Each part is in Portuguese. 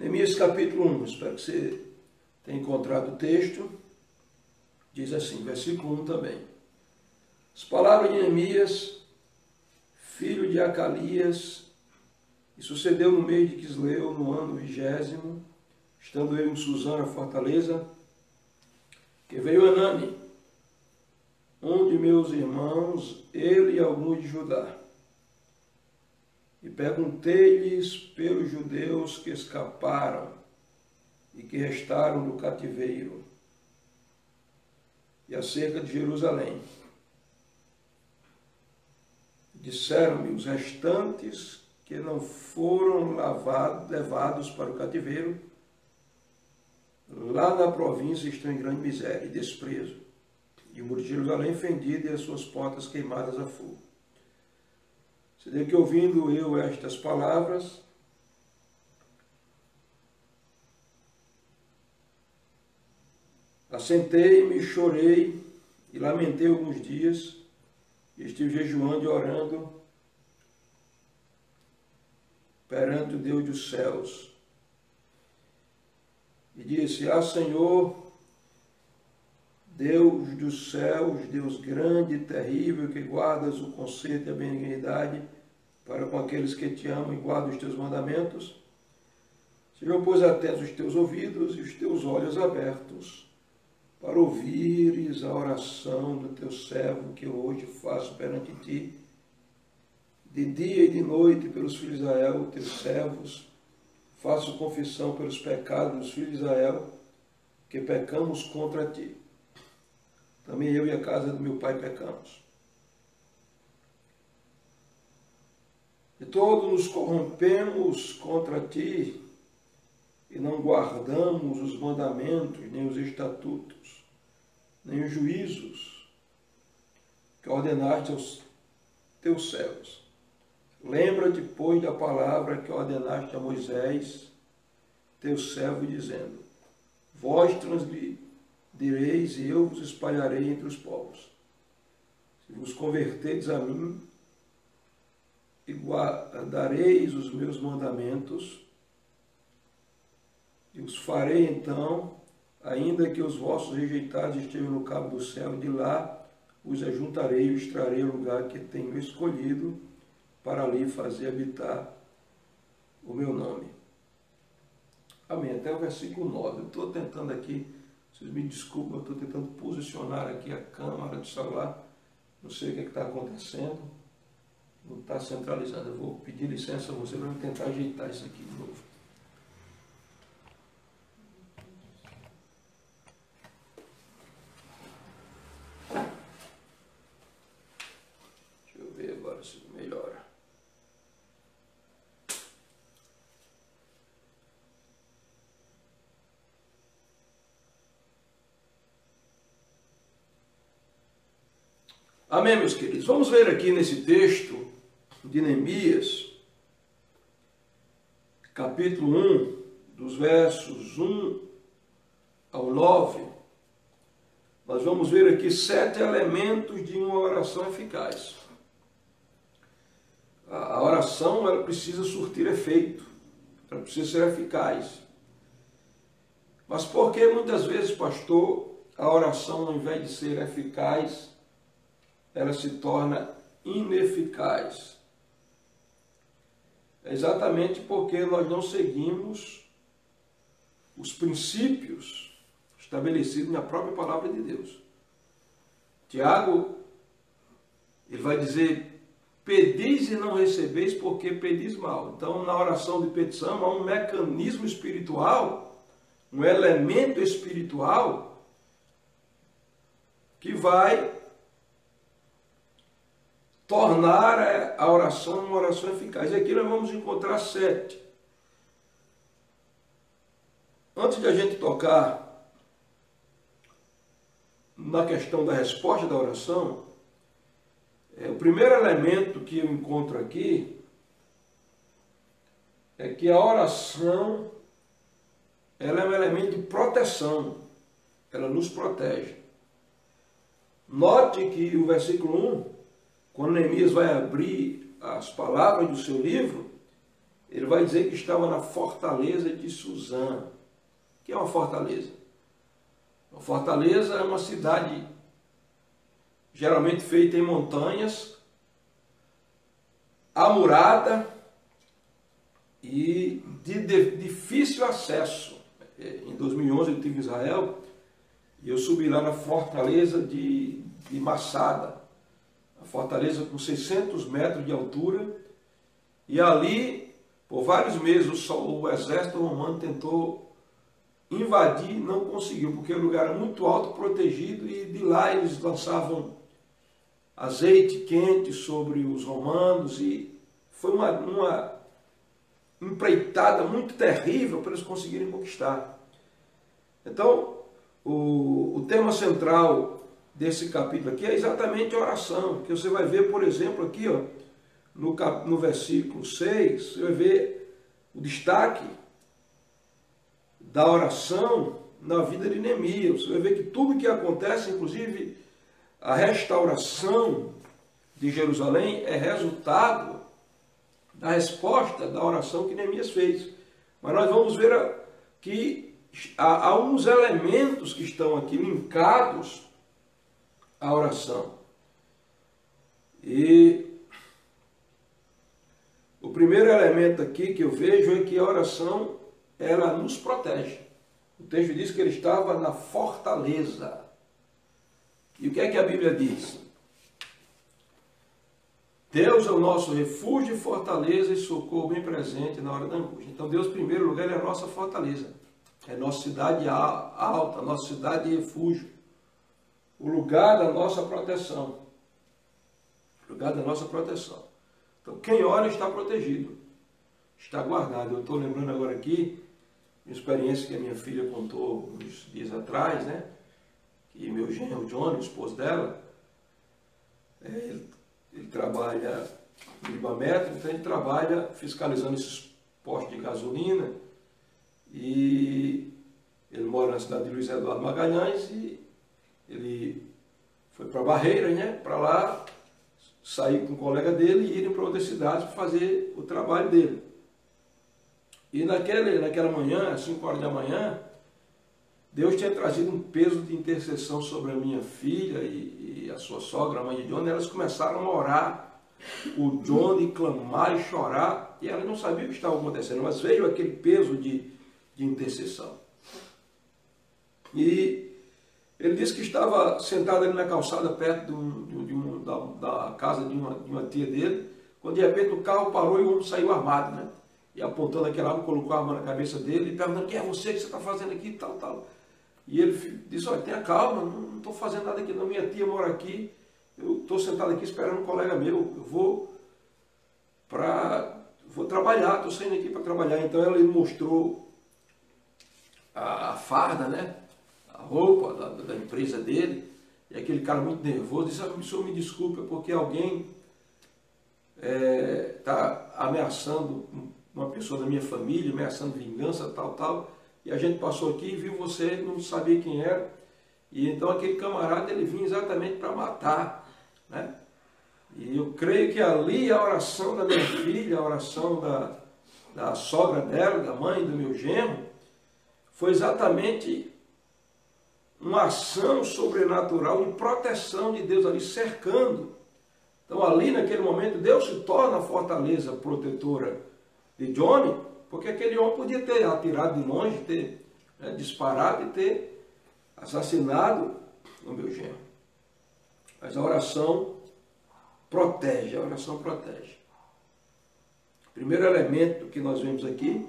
Neemias capítulo 1, espero que você tenha encontrado o texto. Diz assim, versículo 1 também. As palavras de Neemias, filho de Acalias, e sucedeu no mês de Quisleu, no ano 20º, estando eu em Susã, a fortaleza, que veio Anani, um de meus irmãos, ele e alguns de Judá. E perguntei-lhes pelos judeus que escaparam e que restaram do cativeiro, e acerca de Jerusalém. Disseram-me os restantes que não foram levados para o cativeiro, lá na província estão em grande miséria e desprezo, e o muro de Jerusalém fendido e as suas portas queimadas a fogo. Sucedeu que, ouvindo eu estas palavras, assentei-me, chorei e lamentei alguns dias, e estive jejuando e orando perante o Deus dos céus. E disse: Senhor, Deus dos céus, Deus grande e terrível, que guardas o conserto e a benignidade para com aqueles que te amam e guardam os teus mandamentos, sejam, pois, atentos os teus ouvidos e os teus olhos abertos, para ouvires a oração do teu servo que eu hoje faço perante ti, de dia e de noite pelos filhos de Israel, teus servos, faço confissão pelos pecados dos filhos de Israel, que pecamos contra ti. Também eu e a casa do meu pai pecamos. E todos nos corrompemos contra ti, e não guardamos os mandamentos, nem os estatutos, nem os juízos que ordenaste aos teus servos. Lembra-te, pois, da palavra que ordenaste a Moisés, teu servo, dizendo: Vós transgredireis e eu vos espalharei entre os povos. Se vos converterdes a mim e guardareis os meus mandamentos, e os farei então, ainda que os vossos rejeitados estejam no cabo do céu, de lá os ajuntarei e os trarei ao lugar que tenho escolhido, para ali fazer habitar o meu nome. Amém. Até o versículo 9. Eu estou tentando aqui, vocês me desculpem, eu estou tentando posicionar aqui a câmera do celular. Não sei o que está acontecendo. Não está centralizando. Eu vou pedir licença a você para tentar ajeitar isso aqui de novo. Deixa eu ver agora se melhora. Amém, meus queridos? Vamos ver aqui nesse texto de Neemias, capítulo 1, dos versos 1 ao 9, nós vamos ver aqui 7 elementos de uma oração eficaz. A oração, ela precisa surtir efeito, ela precisa ser eficaz. Mas por que muitas vezes, pastor, a oração, ao invés de ser eficaz, ela se torna ineficaz? É exatamente porque nós não seguimos os princípios estabelecidos na própria palavra de Deus. Tiago, ele vai dizer: pedis e não recebeis porque pedis mal. Então, na oração de petição, há um mecanismo espiritual, um elemento espiritual que vai tornar a oração uma oração eficaz. E aqui nós vamos encontrar 7. Antes de a gente tocar na questão da resposta da oração, o primeiro elemento que eu encontro aqui é que a oração, ela é um elemento de proteção, ela nos protege. Note que o versículo 1, quando Neemias vai abrir as palavras do seu livro, ele vai dizer que estava na fortaleza de Suzã. O que é uma fortaleza? Uma fortaleza é uma cidade geralmente feita em montanhas, amurada e de difícil acesso. Em 2011 eu estive em Israel e eu subi lá na fortaleza de Massada, a fortaleza com 600 metros de altura, e ali, por vários meses, o exército romano tentou invadir, não conseguiu, porque o lugar era muito alto, protegido, e de lá eles lançavam azeite quente sobre os romanos, e foi uma empreitada muito terrível para eles conseguirem conquistar. Então, o tema central desse capítulo aqui é exatamente a oração, que você vai ver, por exemplo, aqui, ó, no versículo 6, você vai ver o destaque da oração na vida de Neemias. Você vai ver que tudo que acontece, inclusive a restauração de Jerusalém, é resultado da resposta da oração que Neemias fez. Mas nós vamos ver que há uns elementos que estão aqui linkados à oração. E o primeiro elemento aqui que eu vejo é que a oração, ela nos protege. O texto diz que ele estava na fortaleza. E o que é que a Bíblia diz? Deus é o nosso refúgio e fortaleza e socorro bem presente na hora da angústia. Então Deus, em primeiro lugar, é a nossa fortaleza. É a nossa cidade alta, a nossa cidade de refúgio. O lugar da nossa proteção. O lugar da nossa proteção. Então quem ora está protegido. Está guardado. Eu estou lembrando agora aqui, uma experiência que a minha filha contou uns dias atrás, né? Que meu genro, o Johnny, o esposo dela, ele trabalha no Ibametro, então ele trabalha fiscalizando esses postos de gasolina, e ele mora na cidade de Luiz Eduardo Magalhães, e ele foi para Barreiras, né, para lá sair com um colega dele e irem para outra cidade para fazer o trabalho dele. E naquela manhã, às 5 horas da manhã, Deus tinha trazido um peso de intercessão sobre a minha filha e a sua sogra, a mãe de Johnny. Elas começaram a orar, o Johnny clamar e chorar, e elas não sabiam o que estava acontecendo, mas veio aquele peso de intercessão. E ele disse que estava sentado ali na calçada, perto da casa de uma tia dele, quando de repente o carro parou e o homem saiu armado, né? E apontando aquela arma, colocou a arma na cabeça dele e perguntando: quem é você, que você está fazendo aqui, tal, tal. E ele disse: olha, tenha calma, não estou fazendo nada aqui não, minha tia mora aqui, eu estou sentado aqui esperando um colega meu, eu vou trabalhar, estou saindo aqui para trabalhar. Então ele mostrou a farda, né, a roupa da empresa dele, e aquele cara muito nervoso disse: o senhor me desculpa, porque alguém está ameaçando uma pessoa da minha família, ameaçando vingança, tal, tal. E a gente passou aqui e viu você, não sabia quem era. E então aquele camarada, ele vinha exatamente para matar, né? E eu creio que ali a oração da minha filha, a oração da sogra dela, da mãe do meu genro, foi exatamente uma ação sobrenatural de proteção de Deus ali, cercando. Então ali naquele momento Deus se torna a fortaleza protetora de Johnny, porque aquele homem podia ter atirado de longe, ter disparado e ter assassinado o meu genro. Mas a oração protege, a oração protege. O primeiro elemento que nós vemos aqui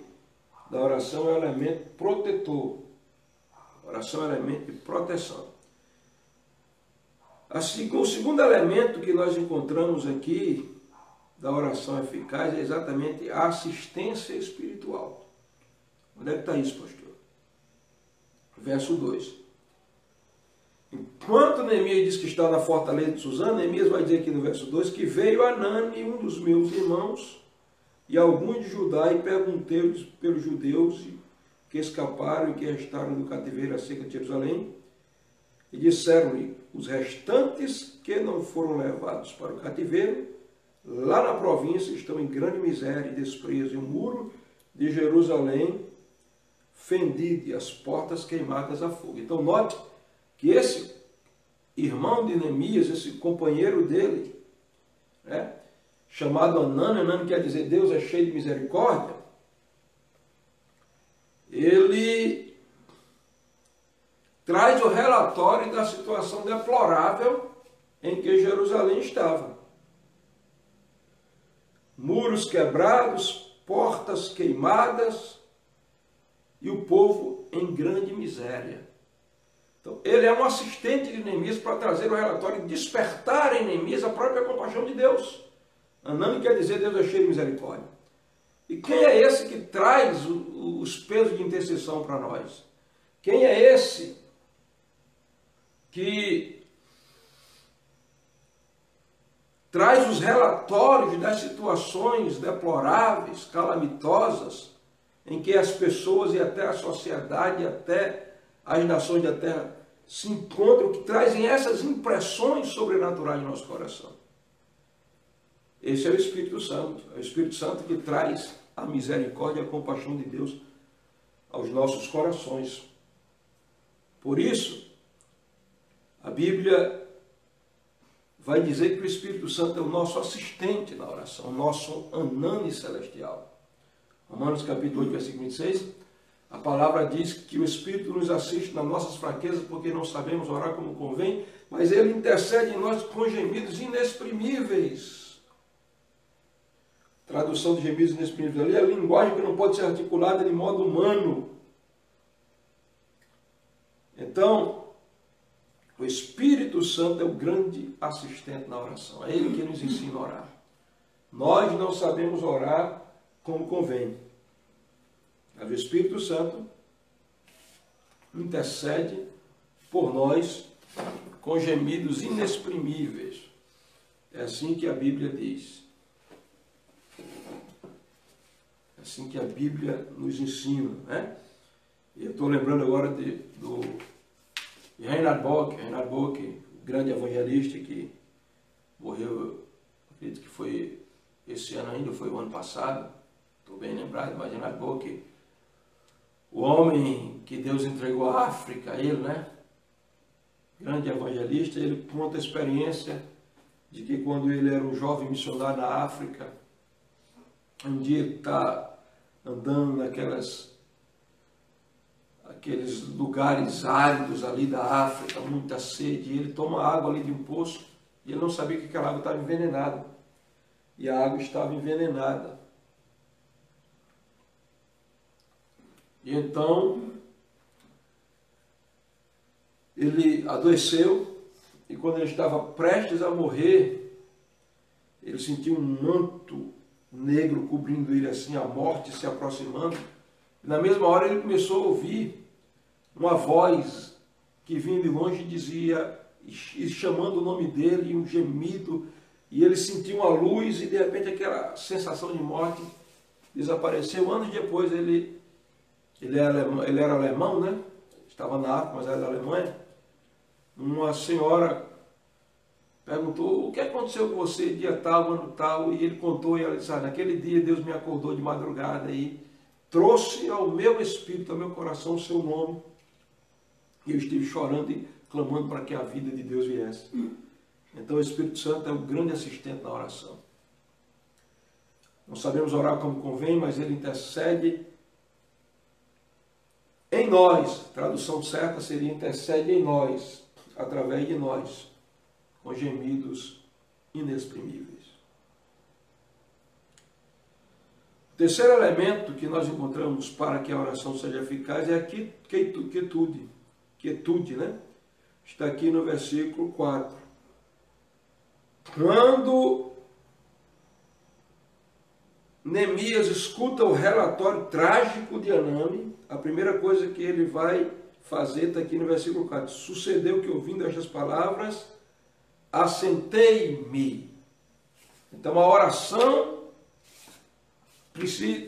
da oração é o elemento protetor. A oração é o elemento de proteção. O segundo elemento que nós encontramos aqui da oração eficaz é exatamente a assistência espiritual. Onde é que está isso, pastor? Verso 2. Enquanto Neemias diz que está na fortaleza de Suzã, Neemias vai dizer aqui no verso 2 que veio Anani, um dos meus irmãos, e alguns de Judá, e perguntei-lhes pelos judeus que escaparam e que restaram do cativeiro acerca de Jerusalém, e disseram-lhe: os restantes que não foram levados para o cativeiro lá na província, estão em grande miséria e desprezo, e o muro de Jerusalém fendido e as portas queimadas a fogo. Então note que esse irmão de Neemias, esse companheiro dele, né, chamado Anani, Anani quer dizer Deus é cheio de misericórdia, ele traz o relatório da situação deplorável em que Jerusalém estava. Muros quebrados, portas queimadas e o povo em grande miséria. Então, ele é um assistente de Neemias para trazer o relatório e despertar em Neemias a própria compaixão de Deus. Anani quer dizer Deus é cheio de misericórdia. E quem é esse que traz os pesos de intercessão para nós? Quem é esse que traz os relatórios das situações deploráveis, calamitosas, em que as pessoas e até a sociedade, e até as nações da terra se encontram, que trazem essas impressões sobrenaturais no nosso coração? Esse é o Espírito Santo. É o Espírito Santo que traz a misericórdia e a compaixão de Deus aos nossos corações. Por isso, a Bíblia vai dizer que o Espírito Santo é o nosso assistente na oração, o nosso Anani celestial. Romanos capítulo 8, versículo 26, a palavra diz que o Espírito nos assiste nas nossas fraquezas porque não sabemos orar como convém, mas Ele intercede em nós com gemidos inexprimíveis. Tradução de gemidos inexprimíveis ali é a linguagem que não pode ser articulada de modo humano. Então, o Espírito Santo é o grande assistente na oração. É Ele que nos ensina a orar. Nós não sabemos orar como convém. Mas o Espírito Santo intercede por nós com gemidos inexprimíveis. É assim que a Bíblia diz. É assim que a Bíblia nos ensina, né? Eu estou lembrando agora do Reinhard Bonnke, o grande evangelista que morreu, acredito que foi esse ano ainda, foi o ano passado, estou bem lembrado, mas Reinhard Bonnke, o homem que Deus entregou a África, ele, né? Grande evangelista, ele conta a experiência de que quando ele era um jovem missionário na África, um dia ele está andando aqueles lugares áridos ali da África, muita sede, e ele toma água ali de um poço, e ele não sabia que aquela água estava envenenada. E a água estava envenenada. E então, ele adoeceu, e quando ele estava prestes a morrer, ele sentiu um manto negro cobrindo ele assim, a morte se aproximando. E na mesma hora ele começou a ouvir uma voz que vinha de longe e dizia, e chamando o nome dele, um gemido, e ele sentiu uma luz e de repente aquela sensação de morte desapareceu. Anos depois ele era alemão, né? Estava na África, mas era da Alemanha. Uma senhora perguntou, o que aconteceu com você dia tal, ano tal? E ele contou, e ela disse, naquele dia Deus me acordou de madrugada e trouxe ao meu espírito, ao meu coração o seu nome. E eu estive chorando e clamando para que a vida de Deus viesse. Então o Espírito Santo é o grande assistente na oração. Não sabemos orar como convém, mas ele intercede em nós. A tradução certa seria intercede em nós, através de nós, com gemidos inexprimíveis. O terceiro elemento que nós encontramos para que a oração seja eficaz é a quietude, né? Está aqui no versículo 4. Quando Neemias escuta o relatório trágico de Anani, a primeira coisa que ele vai fazer está aqui no versículo 4. Sucedeu que, ouvindo estas palavras, assentei-me. Então a oração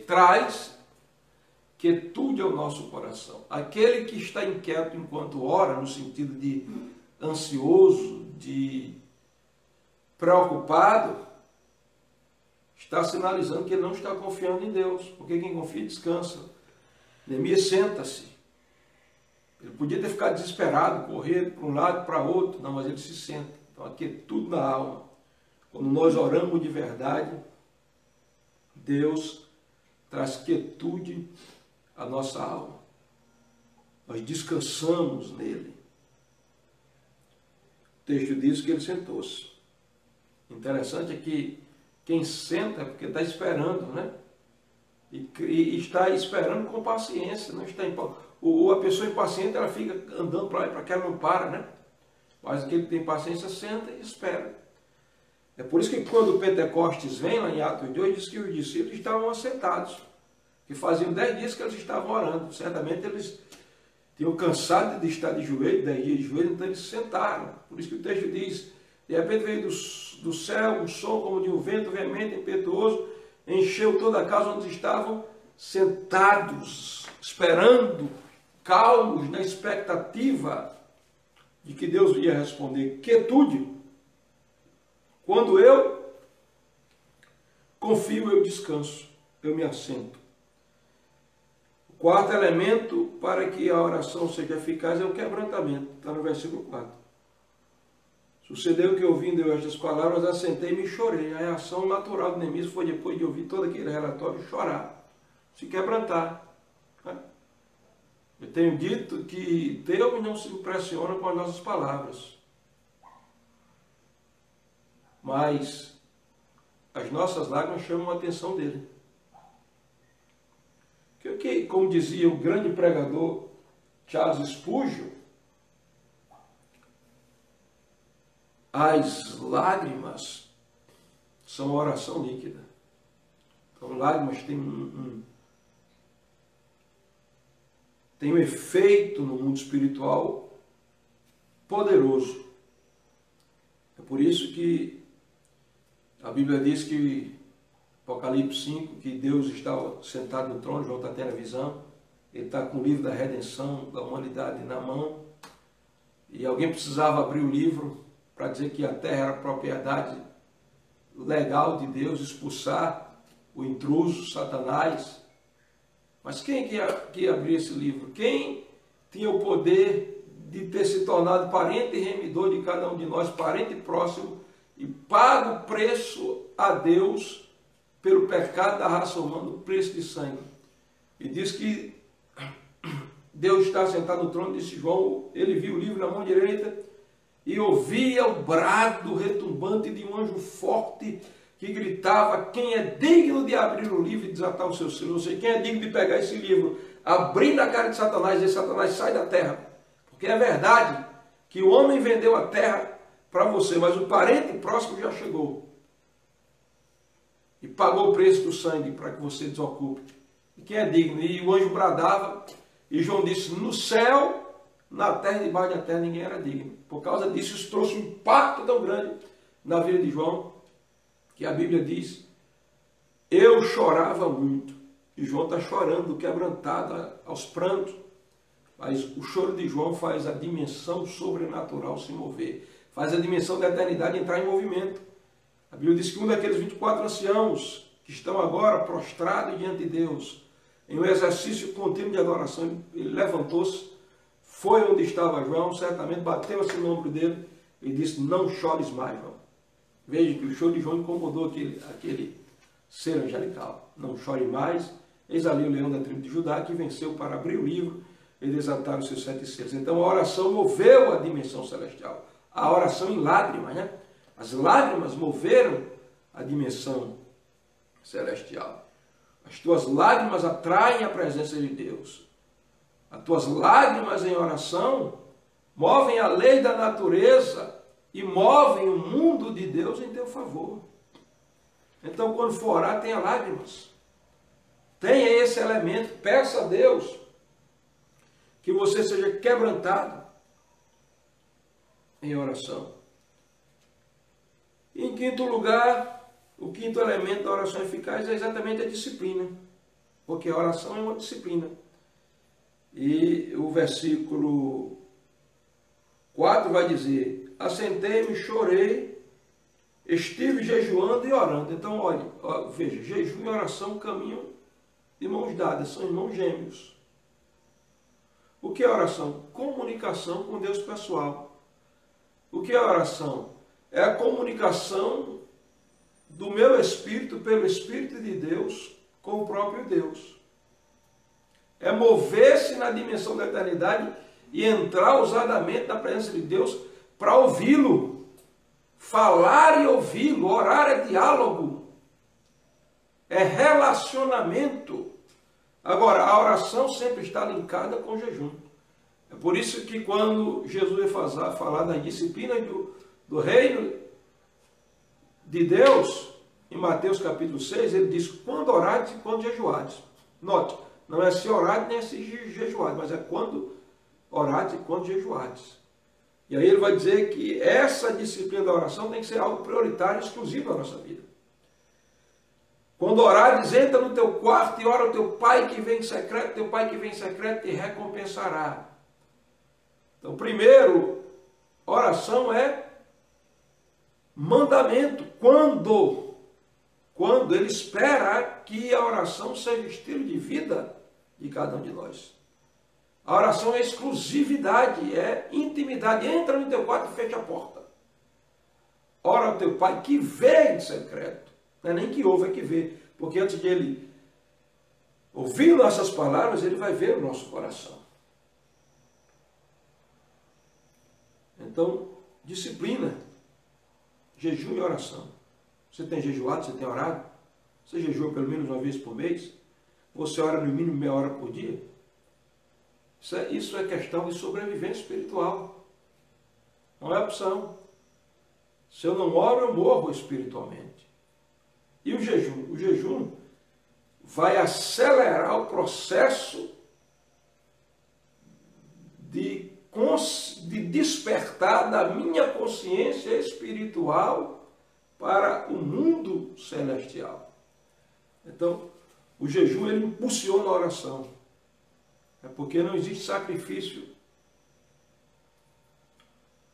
traz quietude ao nosso coração. Aquele que está inquieto enquanto ora, no sentido de ansioso, de preocupado, está sinalizando que ele não está confiando em Deus, porque quem confia descansa. Neemias senta-se. Ele podia ter ficado desesperado, correr para um lado, para outro, não, mas ele se senta. Então aqui é tudo na alma. Quando nós oramos de verdade, Deus traz quietude à nossa alma. Nós descansamos nele. O texto diz que ele sentou-se. Interessante é que quem senta é porque está esperando, né? E está esperando com paciência, não está a pessoa impaciente, ela fica andando para lá e para cá, não para, né? Mas aquele que tem paciência senta e espera. É por isso que quando o Pentecostes vem, lá em Atos 2, diz que os discípulos estavam assentados, que faziam 10 dias que eles estavam orando. Certamente eles tinham cansado de estar de joelho, 10 dias de joelho, então eles sentaram. Por isso que o texto diz, de repente veio do céu um som como de um vento veemente, impetuoso, encheu toda a casa onde estavam sentados, esperando, calmos, na expectativa de que Deus ia responder. Quietude. Quando eu confio, eu descanso, eu me assento. O quarto elemento para que a oração seja eficaz é o quebrantamento. Está no versículo 4. Sucedeu que, ouvindo eu estas palavras, assentei-me e chorei. A reação natural de Neemias foi, depois de ouvir todo aquele relatório, chorar, se quebrantar. Eu tenho dito que Deus não se impressiona com as nossas palavras, mas as nossas lágrimas chamam a atenção dele. Que, como dizia o grande pregador Charles Spurgeon, as lágrimas são uma oração líquida. Então, lágrimas têm um efeito no mundo espiritual poderoso. É por isso que a Bíblia diz que, Apocalipse 5, que Deus estava sentado no trono, João está tendo a visão, ele está com o livro da redenção da humanidade na mão, e alguém precisava abrir o livro para dizer que a terra era propriedade legal de Deus, expulsar o intruso, Satanás. Mas quem que ia abrir esse livro? Quem tinha o poder de ter se tornado parente e remidor de cada um de nós, parente próximo, e paga o preço a Deus pelo pecado da raça humana, o preço de sangue? E diz que Deus está sentado no trono, disse João, ele viu o livro na mão direita e ouvia o brado retumbante de um anjo forte que gritava: quem é digno de abrir o livro e desatar o seu selo? Ou seja, quem é digno de pegar esse livro, abrir na cara de Satanás e dizer: Satanás, sai da terra. Porque é verdade que o homem vendeu a terra para você, mas o parente próximo já chegou e pagou o preço do sangue para que você desocupe. E quem é digno? E o anjo bradava, e João disse: no céu, na terra e debaixo da terra ninguém era digno. Por causa disso, isso trouxe um impacto tão grande na vida de João, que a Bíblia diz: eu chorava muito. E João está chorando, quebrantado, aos prantos. Mas o choro de João faz a dimensão sobrenatural se mover, faz a dimensão da eternidade entrar em movimento. A Bíblia diz que um daqueles 24 anciãos que estão agora prostrados diante de Deus, em um exercício contínuo de adoração, ele levantou-se, foi onde estava João, certamente bateu-se no ombro dele e disse: não chores mais, João. Veja que o choro de João incomodou aquele ser angelical. Não chore mais. Eis ali o leão da tribo de Judá, que venceu para abrir o livro e desatar os seus 7 selos. Então a oração moveu a dimensão celestial. A oração em lágrimas, né? As lágrimas moveram a dimensão celestial. As tuas lágrimas atraem a presença de Deus. As tuas lágrimas em oração movem a lei da natureza e movem o mundo de Deus em teu favor. Então, quando for orar, tenha lágrimas. Tenha esse elemento. Peça a Deus que você seja quebrantado em oração. E, em quinto lugar, o quinto elemento da oração eficaz é exatamente a disciplina. Porque a oração é uma disciplina. E o versículo 4 vai dizer: assentei-me, chorei estive jejuando e orando. Então, olha, veja, jejum e oração caminham de mãos dadas, são irmãos gêmeos. O que é oração? Comunicação com Deus pessoal. O que é oração? É a comunicação do meu espírito pelo Espírito de Deus com o próprio Deus. É mover-se na dimensão da eternidade e entrar ousadamente na presença de Deus para ouvi-lo. Falar e ouvi-lo. Orar é diálogo. É relacionamento. Agora, a oração sempre está linkada com o jejum. É por isso que quando Jesus vai falar das disciplinas do reino de Deus, em Mateus capítulo 6, ele diz, quando orares e quando jejuares. Note, não é se orares nem se jejuares, mas é quando orares e quando jejuares. E aí ele vai dizer que essa disciplina da oração tem que ser algo prioritário e exclusivo na nossa vida. Quando orares, entra no teu quarto e ora ao teu Pai que vem em secreto, teu Pai que vem em secreto te recompensará. Então, primeiro, oração é mandamento. Quando ele espera que a oração seja estilo de vida de cada um de nós. A oração é exclusividade, é intimidade. Entra no teu quarto e fecha a porta. Ora ao teu Pai que vê em secreto. Não é nem que ouve, é que vê. Porque antes de ele ouvir nossas palavras, ele vai ver o nosso coração. Então, disciplina, jejum e oração. Você tem jejuado, você tem orado? Você jejua pelo menos uma vez por mês? Você ora no mínimo meia hora por dia? Isso é questão de sobrevivência espiritual. Não é opção. Se eu não oro, eu morro espiritualmente. E o jejum? O jejum vai acelerar o processo de despertar da minha consciência espiritual para o mundo celestial. Então, o jejum ele impulsiona a oração. É porque não existe sacrifício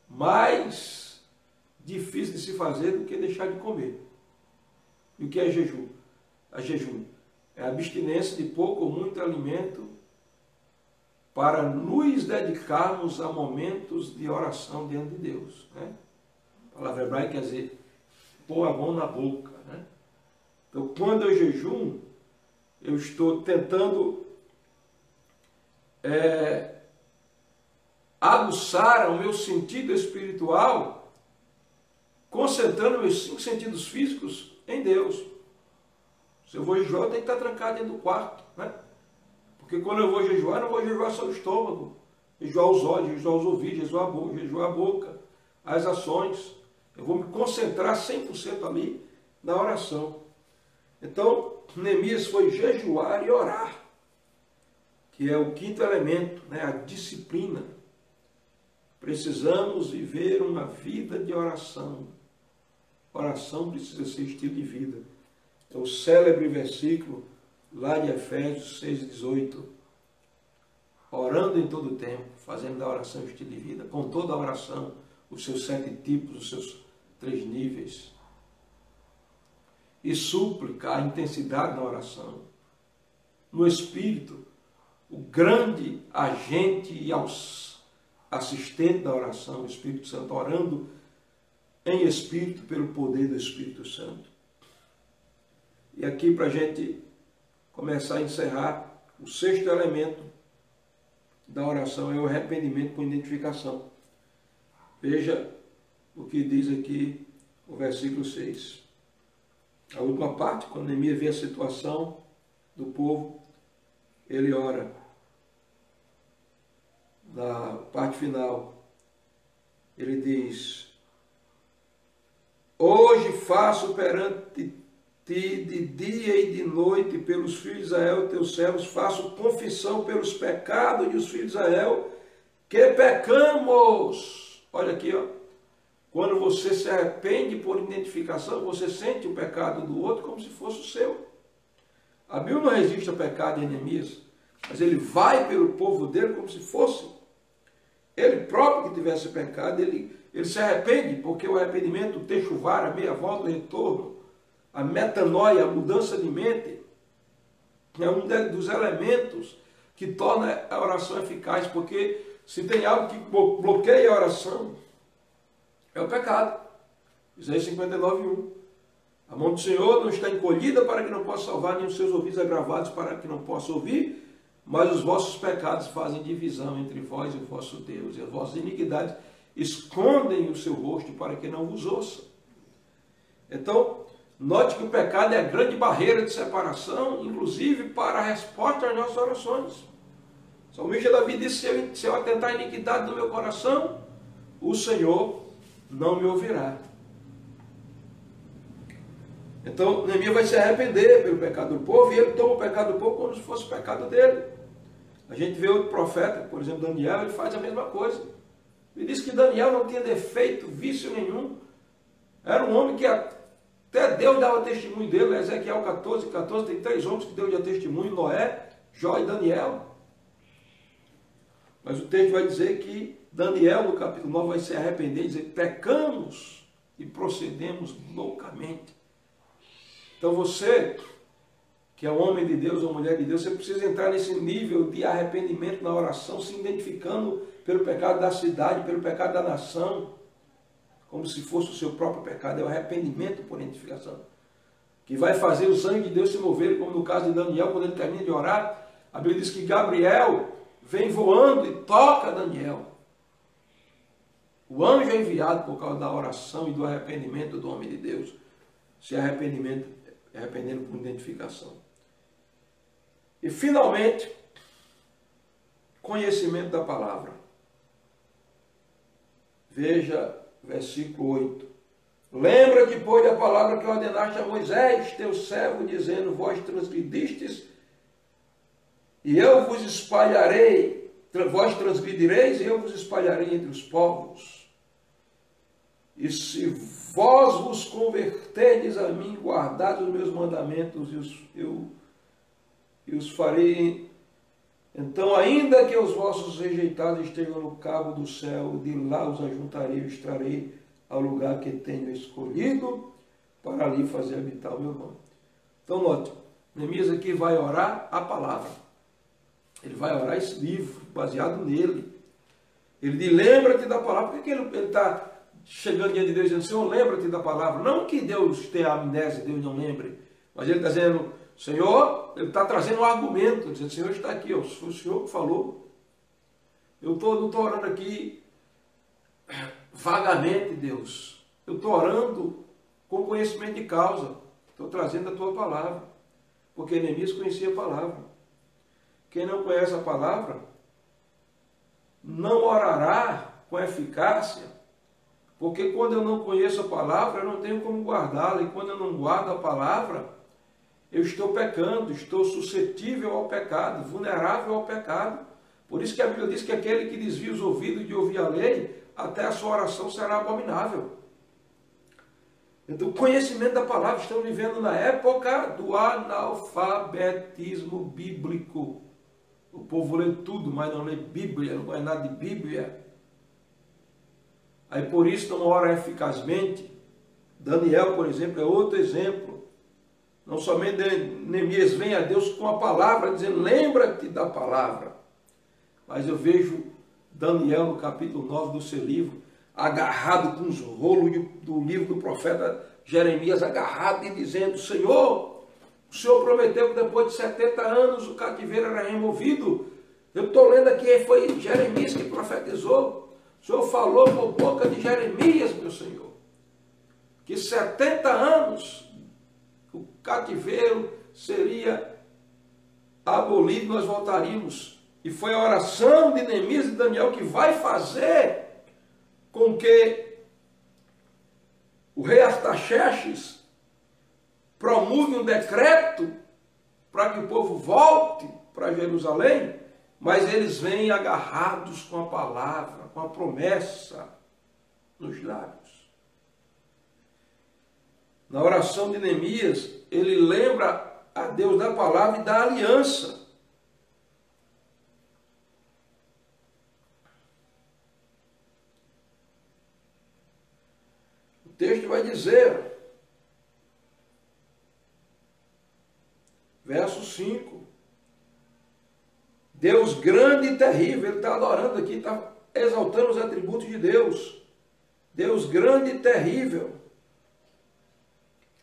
mais difícil de se fazer do que deixar de comer. E o que é jejum? A jejum é a abstinência de pouco ou muito alimento para nos dedicarmos a momentos de oração diante de Deus. Né? A palavra hebraica quer dizer pôr a mão na boca. Né? Então, quando eu jejum, eu estou tentando aguçar o meu sentido espiritual, concentrando meus 5 sentidos físicos em Deus. Se eu vou jejuar, eu tenho que estar trancado dentro do quarto. Né? Porque quando eu vou jejuar, não vou jejuar só o estômago. Jejuar os olhos, jejuar os ouvidos, jejuar a boca, as ações. Eu vou me concentrar 100% ali na oração. Então, Neemias foi jejuar e orar, que é o 5º elemento, né? A disciplina. Precisamos viver uma vida de oração. Oração precisa ser estilo de vida. É o célebre versículo lá de Efésios 6,18. Orando em todo o tempo, fazendo da oração estilo de vida, com toda a oração, os seus 7 tipos, os seus 3 níveis. E súplica, a intensidade da oração. No Espírito, o grande agente e assistente da oração, o Espírito Santo, orando em Espírito pelo poder do Espírito Santo. E aqui, para a gente começar a encerrar, o 6º elemento da oração é o arrependimento com identificação. Veja o que diz aqui o versículo 6. A última parte, quando Neemias vê a situação do povo, ele ora. Na parte final, ele diz: hoje faço perante ti de dia e de noite pelos filhos de Israel, teus servos, faço confissão pelos pecados dos filhos de Israel, que pecamos. Olha aqui, ó. Quando você se arrepende por identificação, você sente o pecado do outro como se fosse o seu. A Bíblia não resiste ao pecado de Neemias, mas ele vai pelo povo dele como se fosse ele próprio que tivesse pecado. Ele ele se arrepende, porque o arrependimento, o techuvar, a meia volta, o retorno, a metanoia, a mudança de mente, é um dos elementos que torna a oração eficaz, porque se tem algo que bloqueia a oração, é o pecado. Isaías 59:1. A mão do Senhor não está encolhida para que não possa salvar, nem os seus ouvidos agravados para que não possa ouvir, mas os vossos pecados fazem divisão entre vós e o vosso Deus, e as vossas iniquidades escondem o seu rosto para que não vos ouça. Então, note que o pecado é a grande barreira de separação, inclusive para a resposta às nossas orações. O salmista Davi disse, se eu atentar a iniquidade do meu coração, o Senhor não me ouvirá. Então, Neemias vai se arrepender pelo pecado do povo, e ele toma o pecado do povo como se fosse o pecado dele. A gente vê outro profeta, por exemplo, Daniel, ele faz a mesma coisa. Ele diz que Daniel não tinha defeito, vício nenhum. Era um homem que até Deus dava testemunho dele. Ezequiel 14:14, tem 3 homens que Deus dá testemunho: Noé, Jó e Daniel. Mas o texto vai dizer que Daniel, no capítulo 9, vai se arrepender e dizer: pecamos e procedemos loucamente. Então você, que é um homem de Deus ou mulher de Deus, você precisa entrar nesse nível de arrependimento na oração, se identificando pelo pecado da cidade, pelo pecado da nação, como se fosse o seu próprio pecado. É o arrependimento por identificação, que vai fazer o sangue de Deus se mover, como no caso de Daniel, quando ele termina de orar, a Bíblia diz que Gabriel vem voando e toca Daniel. O anjo é enviado por causa da oração e do arrependimento do homem de Deus, se arrependendo por identificação. E finalmente, conhecimento da palavra. Veja versículo 8. Lembra-te, pois, da palavra que ordenaste a Moisés, teu servo, dizendo: vós transgredistes, e eu vos espalharei, vós transgredireis, e eu vos espalharei entre os povos. E se vós vos converterdes a mim, guardai os meus mandamentos, e os farei. Então, ainda que os vossos rejeitados estejam no cabo do céu, de lá os ajuntarei e os trarei ao lugar que tenho escolhido, para ali fazer habitar o meu nome. Então, note, Neemias aqui vai orar a palavra. Ele vai orar esse livro, baseado nele. Ele diz: lembra-te da palavra. Por que ele está chegando diante de Deus dizendo: Senhor, lembra-te da palavra? Não que Deus tenha amnésia, Deus não lembre, mas ele está dizendo: Senhor, ele está trazendo um argumento, dizendo: Senhor, está aqui, ó, foi o Senhor que falou. Eu não estou orando aqui vagamente, Deus. Eu estou orando com conhecimento de causa. Estou trazendo a tua palavra, porque Neemias conhecia a palavra. Quem não conhece a palavra não orará com eficácia, porque quando eu não conheço a palavra, eu não tenho como guardá-la, e quando eu não guardo a palavra, eu estou pecando, estou suscetível ao pecado, vulnerável ao pecado. Por isso que a Bíblia diz que aquele que desvia os ouvidos de ouvir a lei, até a sua oração será abominável. Então, o conhecimento da palavra, estamos vivendo na época do analfabetismo bíblico. O povo lê tudo, mas não lê Bíblia, não conhece nada de Bíblia. Aí por isso não ora eficazmente. Daniel, por exemplo, é outro exemplo. Não somente Neemias vem a Deus com a palavra, dizendo: lembra-te da palavra. Mas eu vejo Daniel no capítulo 9 do seu livro, agarrado com os rolos do livro do profeta Jeremias, agarrado e dizendo: Senhor, o Senhor prometeu que depois de 70 anos o cativeiro era removido. Eu estou lendo aqui, foi Jeremias que profetizou. O Senhor falou por boca de Jeremias, meu Senhor, que 70 anos o cativeiro seria abolido, nós voltaríamos. E foi a oração de Neemias e Daniel que vai fazer com que o rei Artaxerxes promulgue um decreto para que o povo volte para Jerusalém, mas eles vêm agarrados com a palavra, com a promessa nos lábios. Na oração de Neemias, ele lembra a Deus da palavra e da aliança. texto vai dizer, verso 5, Deus grande e terrível, ele está adorando aqui, está exaltando os atributos de Deus. Deus grande e terrível,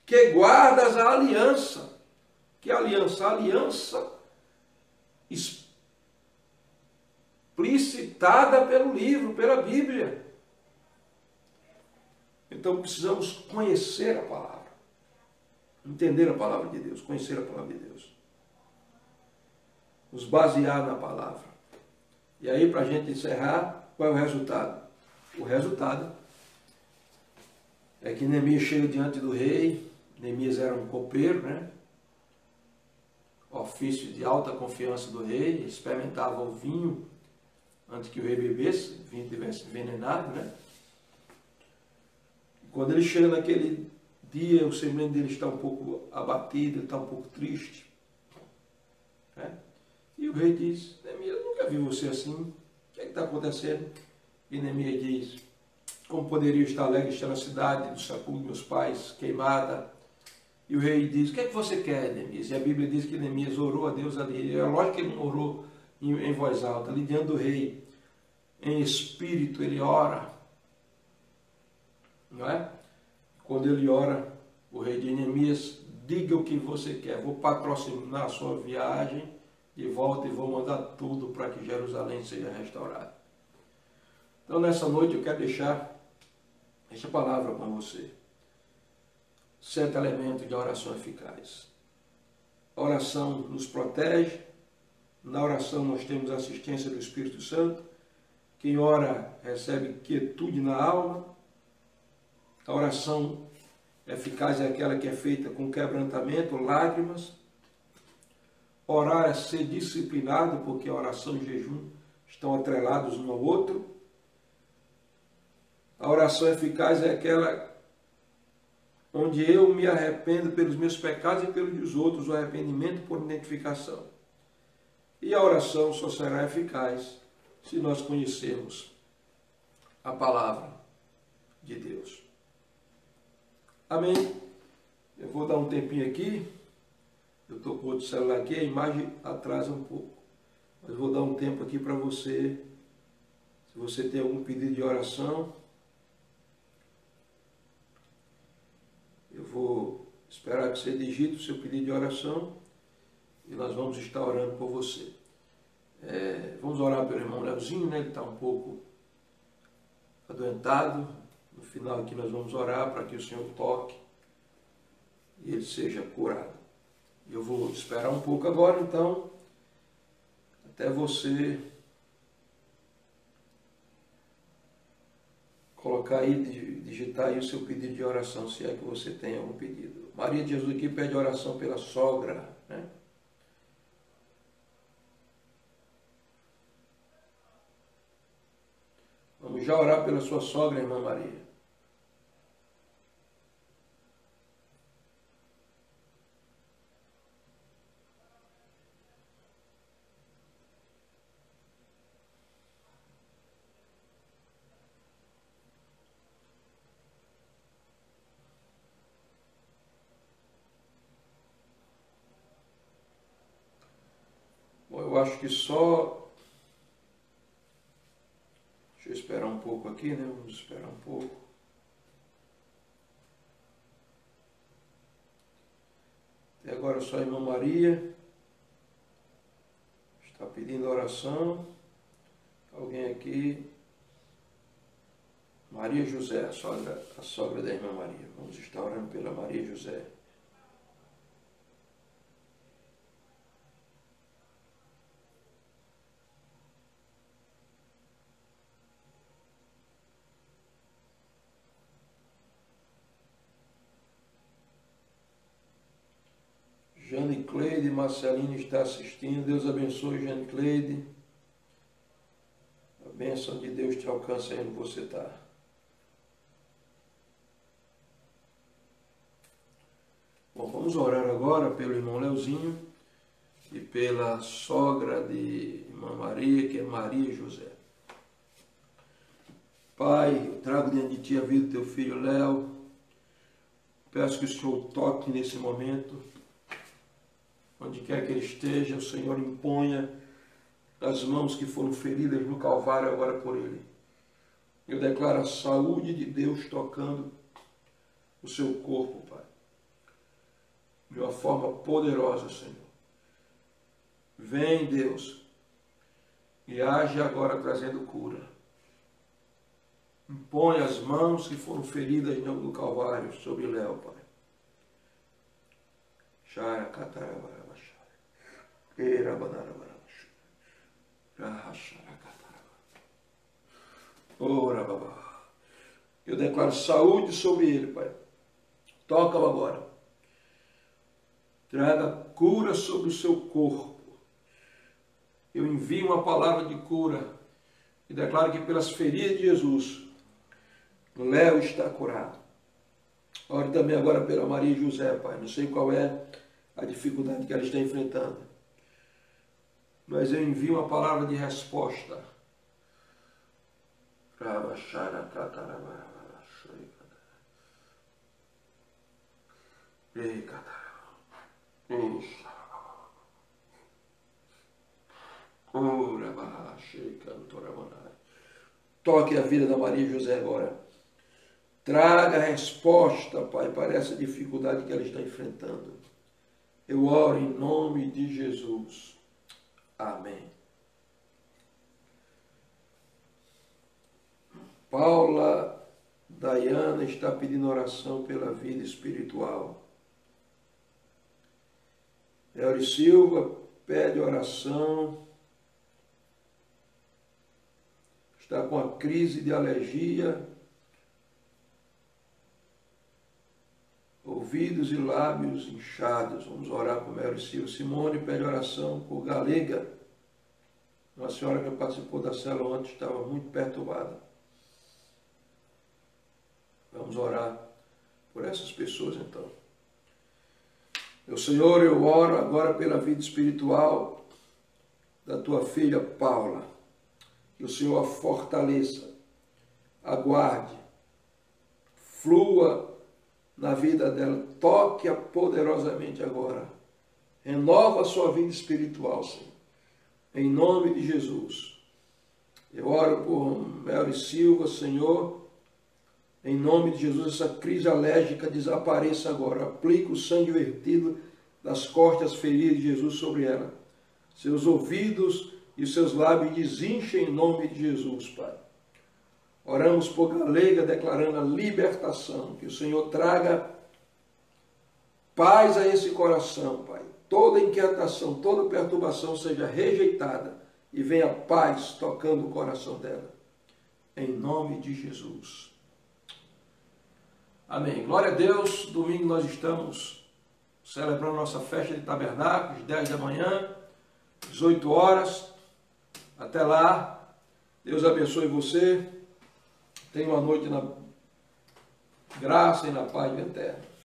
que guardas a aliança. Que aliança? A aliança explicitada pelo livro, pela Bíblia. Então precisamos conhecer a palavra, entender a palavra de Deus, conhecer a palavra de Deus, nos basear na palavra. E aí, para a gente encerrar, qual é o resultado? O resultado é que Neemias chega diante do rei. Neemias era um copeiro, né? Ofício de alta confiança do rei, experimentava o vinho antes que o rei bebesse, o vinho tivesse envenenado, né? Quando ele chega naquele dia, o semblante dele está um pouco abatido, ele está um pouco triste, né? E o rei diz, Neemias, eu nunca vi você assim, o que é que está acontecendo? E Neemias diz, como poderia estar alegre, estar na cidade do sepulcro dos meus pais, queimada? E o rei diz, o que é que você quer, Neemias? E a Bíblia diz que Neemias orou a Deus ali. É lógico que ele não orou em voz alta, ali diante do rei, em espírito ele ora, não é? Quando ele ora, o rei diz, Neemias, diga o que você quer, vou patrocinar a sua viagem de volta e vou mandar tudo para que Jerusalém seja restaurada. Então nessa noite eu quero deixar esta palavra com você. 7 elementos de oração eficaz. A oração nos protege. Na oração nós temos a assistência do Espírito Santo. Quem ora recebe quietude na alma. A oração eficaz é aquela que é feita com quebrantamento, lágrimas. Orar é ser disciplinado, porque a oração e o jejum estão atrelados um ao outro. A oração eficaz é aquela onde eu me arrependo pelos meus pecados e pelos dos outros, o arrependimento por identificação. E a oração só será eficaz se nós conhecermos a palavra de Deus. Amém? Eu vou dar um tempinho aqui. Eu estou com outro celular aqui, a imagem atrasa um pouco. Mas vou dar um tempo aqui para você. Se você tem algum pedido de oração, eu vou esperar que você digite o seu pedido de oração e nós vamos estar orando por você. Vamos orar pelo irmão Leozinho, né? Ele está um pouco adoentado. No final aqui nós vamos orar para que o Senhor toque e ele seja curado. Eu vou esperar um pouco agora, então, até você colocar aí, digitar aí o seu pedido de oração, se é que você tem algum pedido. Maria de Jesus aqui pede oração pela sogra, né? Vamos já orar pela sua sogra, irmã Maria. Bom, eu acho que só... Deixa eu esperar um pouco aqui, né? Vamos esperar um pouco. Até agora só a irmã Maria está pedindo oração. Alguém aqui? Maria José, a sogra da irmã Maria. Vamos estar orando pela Maria José. Jane Cleide Marcelino está assistindo. Deus abençoe, Jane Cleide. A bênção de Deus te alcança aí onde você está. Bom, vamos orar agora pelo irmão Leozinho e pela sogra de irmã Maria, que é Maria José. Pai, eu trago diante de ti a vida do teu filho Léo. Peço que o Senhor toque nesse momento, onde quer que ele esteja, o Senhor imponha as mãos que foram feridas no Calvário agora por ele. Eu declaro a saúde de Deus tocando o seu corpo, Pai, de uma forma poderosa, Senhor. Vem, Deus, e age agora trazendo cura. Impõe as mãos que foram feridas no Calvário sobre Léo, Pai. Eu declaro saúde sobre ele, Pai. Toca-o agora. Traga cura sobre o seu corpo. Eu envio uma palavra de cura e declaro que pelas feridas de Jesus, Léo está curado. Ore também agora pela Maria e José, Pai. Não sei qual é a dificuldade que ela está enfrentando, mas eu envio uma palavra de resposta. Toque a vida da Maria e José agora. Traga resposta, Pai, para essa dificuldade que ela está enfrentando. Eu oro em nome de Jesus. Amém. Paula Dayana está pedindo oração pela vida espiritual. Elri Silva pede oração. Está com a crise de alergia. Ouvidos e lábios inchados. Vamos orar por Elri Silva. Simone pede oração por Galega. Uma senhora que participou da célula ontem estava muito perturbada. Vamos orar por essas pessoas então. Meu Senhor, eu oro agora pela vida espiritual da tua filha Paula. Que o Senhor a fortaleça, aguarde, flua na vida dela, toque-a poderosamente agora. Renova a sua vida espiritual, Senhor. Em nome de Jesus. Eu oro por Elri Silva, Senhor. Em nome de Jesus, essa crise alérgica desapareça agora. Aplica o sangue vertido das costas feridas de Jesus sobre ela. Seus ouvidos e seus lábios desenchem em nome de Jesus, Pai. Oramos por Galega, declarando a libertação. Que o Senhor traga paz a esse coração, Pai. Toda inquietação, toda perturbação seja rejeitada e venha paz tocando o coração dela. Em nome de Jesus. Amém. Glória a Deus. Domingo nós estamos celebrando nossa festa de tabernáculos, 10 da manhã, 18 horas. Até lá. Deus abençoe você. Tenha uma noite na graça e na paz do Eterno.